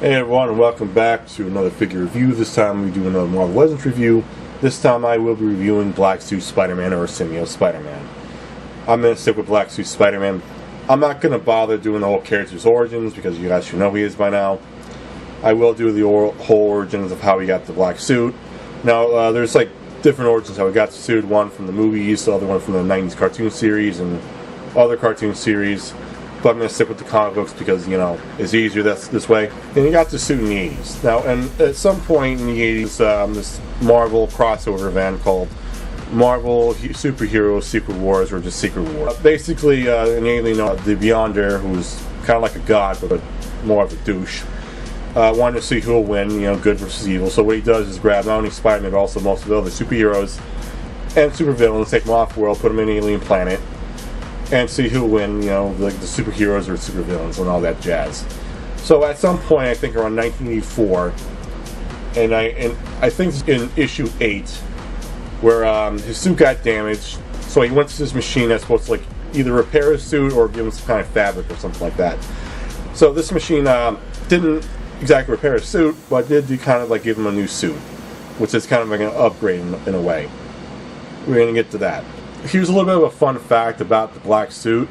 Hey everyone, and welcome back to another figure review. This time we do another Marvel Legends review. This time I will be reviewing Black Suit Spider-Man, or Simio Spider-Man. I'm going to stick with Black Suit Spider-Man. I'm not going to bother doing the whole character's origins because you guys should know who he is by now. I will do the whole origins of how he got the black suit. Now, there's like different origins how he got the suit. One from the movies, the other one from the 90s cartoon series and other cartoon series. But I'm going to stick with the comic books because, you know, it's easier this way. And he got the suit in the 80s. Now, and at some point in the 80s, this Marvel crossover event called Marvel Superheroes Secret Wars, or just Secret Wars. Basically, an alien, the Beyonder, who's kind of like a god, but more of a douche, wanted to see who will win, you know, good versus evil. So what he does is grab not only Spider-Man, but also most of the other superheroes and supervillains, take them off world, put them in an alien planet, and see who will win, you know, the superheroes or supervillains and all that jazz. So at some point, I think around 1984, and I think it's in issue 8, where his suit got damaged, so he went to this machine that's supposed to like either repair his suit or give him some kind of fabric or something like that. So this machine didn't exactly repair his suit, but did kind of like give him a new suit, which is kind of like an upgrade in a way. We're going to get to that. Here's a little bit of a fun fact about the black suit.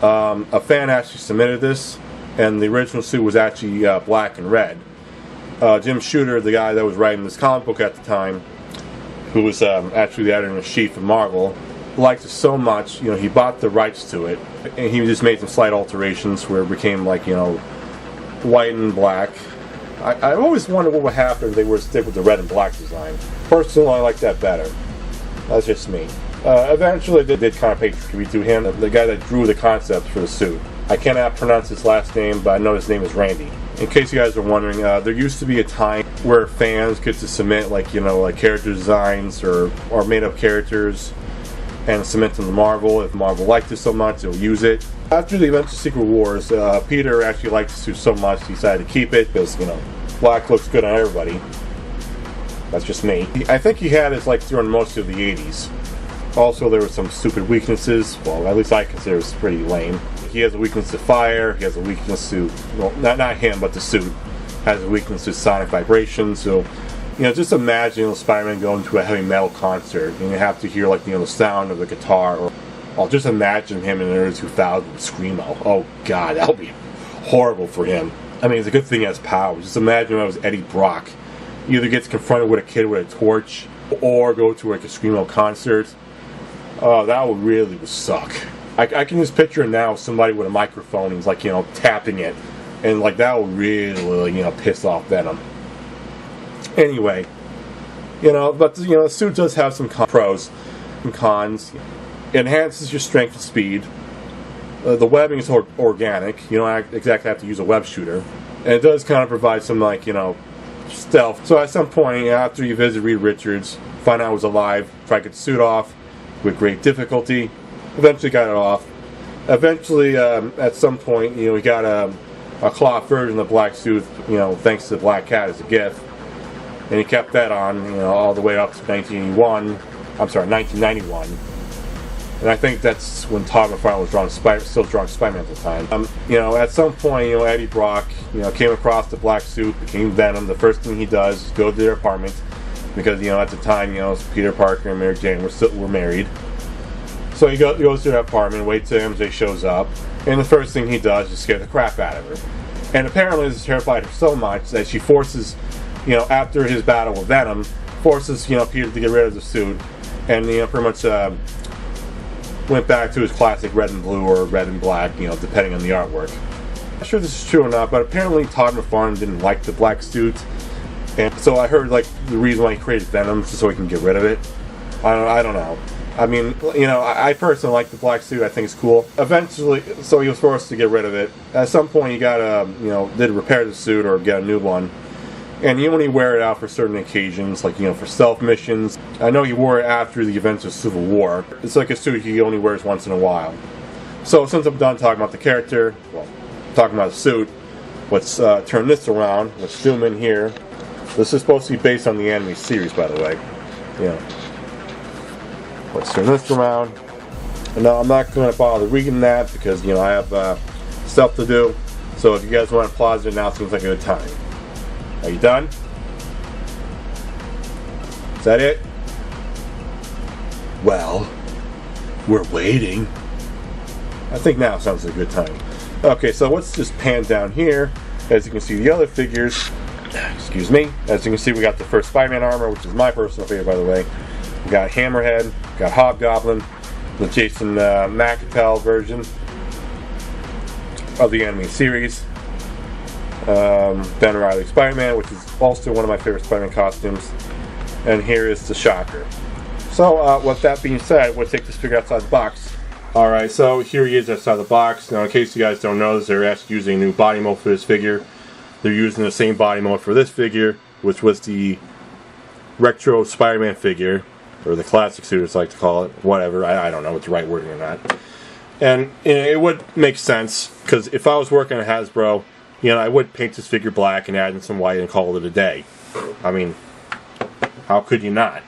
A fan actually submitted this, and the original suit was actually black and red. Jim Shooter, the guy that was writing this comic book at the time, who was actually the editor-in-chief of Marvel, liked it so much, you know, he bought the rights to it, and he just made some slight alterations where it became like, you know, white and black. I always wondered what would happen if they were to stick with the red and black design. Personally, I like that better. That's just me. Eventually, they did kind of pay tribute to him, the guy that drew the concept for the suit. I cannot pronounce his last name, but I know his name is Randy. In case you guys are wondering, there used to be a time where fans could submit, like, you know, like character designs or made-up characters and submit them to Marvel. If Marvel liked it so much, they'll use it. After the events of Secret Wars, Peter actually liked the suit so much he decided to keep it because, you know, black looks good on everybody. That's just me. I think he had it like during most of the 80s. Also, there were some stupid weaknesses. Well, at least I consider it's pretty lame. He has a weakness to fire. He has a weakness to, well, not him, but the suit has a weakness to sonic vibrations. So, you know, just imagine, you know, Spider-Man going to a heavy metal concert and you have to hear, like, you know, the sound of the guitar. Or I'll just imagine him in the early 2000s with Screamo. Oh God, that would be horrible for him. I mean, it's a good thing he has powers. Just imagine if I was Eddie Brock. He either gets confronted with a kid with a torch, or go to like a Screamo concert. Oh, that would really suck. I can just picture now somebody with a microphone and he's like, you know, tapping it. And like that would really, you know, piss off Venom. Anyway, you know, but, you know, the suit does have some pros and cons. It enhances your strength and speed. The webbing is organic. You don't exactly have to use a web shooter. And it does kind of provide some, like, you know, stealth. So at some point, after you visit Reed Richards, find out he was alive, try to get the suit off with great difficulty. Eventually got it off. Eventually, at some point, you know, he got a cloth version of the black suit, you know, thanks to the Black Cat as a gift. And he kept that on, you know, all the way up to 1991. And I think that's when Todd McFarlane was still drawing Spider-Man at the time. You know, at some point, you know, Eddie Brock, you know, came across the black suit, became Venom. The first thing he does is go to their apartment because, you know, at the time, you know, Peter Parker and Mary Jane were married. So he goes to their apartment, waits till MJ shows up, and the first thing he does is scare the crap out of her. And apparently, this terrified her so much that she forces, you know, after his battle with Venom, forces, you know, Peter to get rid of the suit, and, you know, pretty much went back to his classic red and blue or red and black, you know, depending on the artwork. I'm not sure this is true or not, but apparently Todd McFarlane didn't like the black suit, and so I heard, like, the reason why he created Venom is so he can get rid of it. I don't know. I mean, you know, I personally like the black suit. I think it's cool. Eventually, so he was forced to get rid of it. At some point, he got you know, did repair the suit or get a new one. And he only wear it out for certain occasions, like, you know, for stealth missions. I know he wore it after the events of Civil War. It's like a suit he only wears once in a while. So since I'm done talking about the character, well, talking about the suit, let's turn this around. Let's zoom in here. This is supposed to be based on the anime series, by the way. Yeah. Let's turn this around. And now I'm not going to bother reading that because, you know, I have stuff to do. So if you guys want to pause it, now seems like a good time. Are you done? Is that it? Well, we're waiting. I think now sounds like a good time. Okay, so let's just pan down here. As you can see, the other figures, excuse me, as you can see, we got the first Spider-Man armor, which is my personal favorite, by the way. We got Hammerhead, we got Hobgoblin, the Jason McAtell version of the anime series. Ben Reilly Spider-Man, which is also one of my favorite Spider-Man costumes. And here is the Shocker. So, with that being said, we'll take this figure outside the box. Alright, so here he is outside the box. Now, in case you guys don't know this, they're actually using a new body mold for this figure. They're using the same body mold for this figure, which was the retro Spider-Man figure, or the classic suit, as I like to call it. Whatever, I don't know what the right wording or not. And it would make sense, because if I was working at Hasbro, you know, I would paint this figure black and add in some white and call it a day. I mean, how could you not?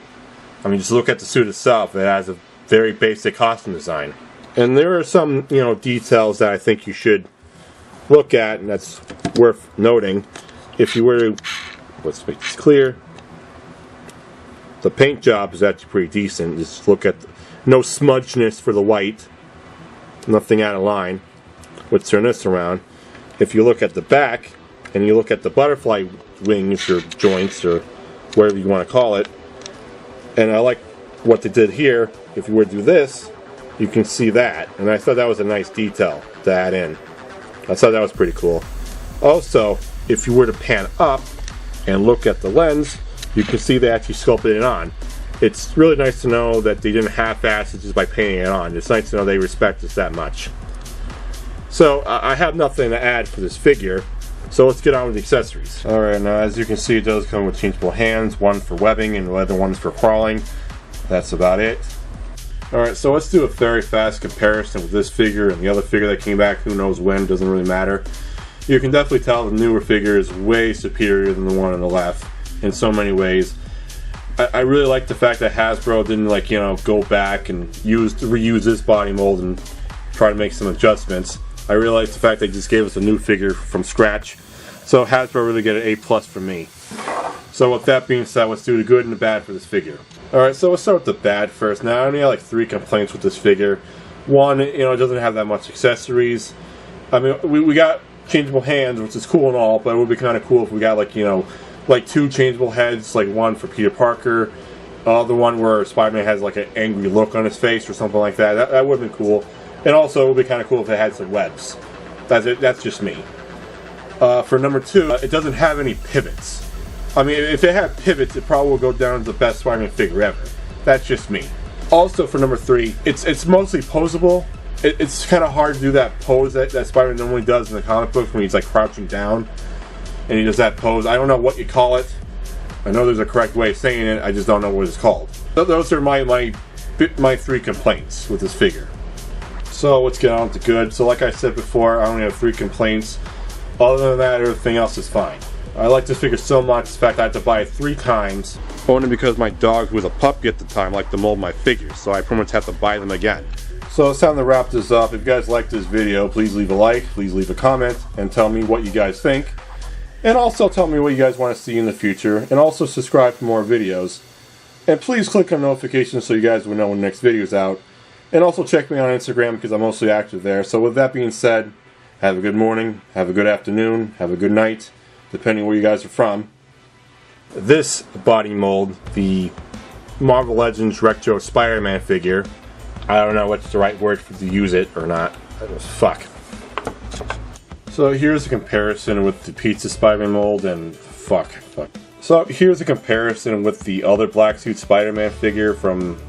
I mean, just look at the suit itself. It has a very basic costume design. And there are some, you know, details that I think you should look at, and that's worth noting. If you were to, let's make this clear, the paint job is actually pretty decent. Just look at, no smudgeness for the white, nothing out of line. Let's turn this around. If you look at the back, and you look at the butterfly wings, or joints, or whatever you want to call it, and I like what they did here. If you were to do this, you can see that, and I thought that was a nice detail to add in. I thought that was pretty cool. Also, if you were to pan up and look at the lens, you can see they actually sculpted it on. It's really nice to know that they didn't half-ass it just by painting it on. It's nice to know they respect us that much. So, I have nothing to add for this figure, so let's get on with the accessories. Alright, now as you can see, it does come with changeable hands, one for webbing and the other one's for crawling. That's about it. Alright, so let's do a very fast comparison with this figure and the other figure that came back, who knows when, doesn't really matter. You can definitely tell the newer figure is way superior than the one on the left in so many ways. I really like the fact that Hasbro didn't, like, you know, go back and reuse this body mold and try to make some adjustments. I really like the fact they just gave us a new figure from scratch. So Hasbro really get an A+ from me. So with that being said, let's do the good and the bad for this figure. Alright, so let's start with the bad first. Now, I only have like 3 complaints with this figure. One, you know, it doesn't have that much accessories. I mean, we got changeable hands, which is cool and all, but it would be kind of cool if we got, like, you know, like 2 changeable heads, like one for Peter Parker, the one where Spider-Man has like an angry look on his face or something like that. That would have been cool. And also, it would be kind of cool if it had some webs. That's just me. For number 2, it doesn't have any pivots. I mean, if it had pivots, it probably will go down as the best Spider-Man figure ever. That's just me. Also, for number 3, it's mostly posable. It's kind of hard to do that pose that Spider-Man normally does in the comic books when he's like crouching down and he does that pose. I don't know what you call it. I know there's a correct way of saying it. I just don't know what it's called. So those are my 3 complaints with this figure. So let's get on with the good. So like I said before, I only have 3 complaints. Other than that, everything else is fine. I like this figure so much, in fact I had to buy it 3 times, only because my dog, who was a puppy at the time, liked to mold my figures, so I pretty much have to buy them again. So it's time to wrap this up. If you guys like this video, please leave a like, please leave a comment, and tell me what you guys think. And also tell me what you guys want to see in the future, and also subscribe for more videos. And please click on notifications so you guys will know when the next video is out. And also check me on Instagram because I'm mostly active there. So with that being said, have a good morning, have a good afternoon, have a good night, depending where you guys are from. This body mold, the Marvel Legends Retro Spider-Man figure, I don't know what's the right word to use it or not. Fuck. So here's a comparison with the Pizza Spider-Man mold and fuck. So here's a comparison with the other black suit Spider-Man figure from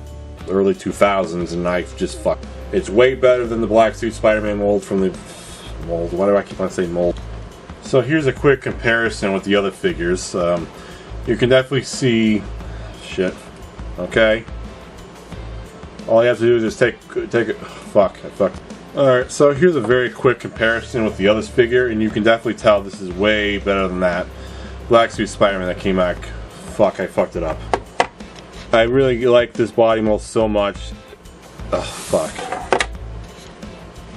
the early 2000s, and I just fuck. It's way better than the black suit Spider-Man mold from the mold. Why do I keep on saying mold? So here's a quick comparison with the other figures. You can definitely see shit. Okay. All you have to do is just take it. Fuck. Alright, so here's a very quick comparison with the other figure, and you can definitely tell this is way better than that black suit Spider-Man that came back. Fuck, I fucked it up. I really like this body mold so much. Ugh, fuck.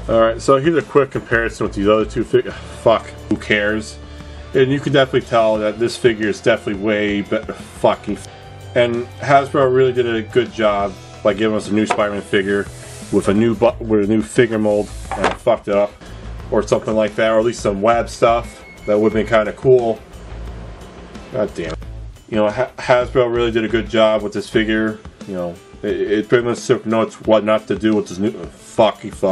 Alright, so here's a quick comparison with these other 2 figures. Fuck, who cares? And you can definitely tell that this figure is definitely way better fucking. And Hasbro really did a good job by giving us a new Spider-Man figure with a new figure mold, and I fucked it up, or something like that, or at least some web stuff that would have been kind of cool. God damn it. You know, Hasbro really did a good job with this figure. You know, it pretty much took notes what not to do with this new fuck.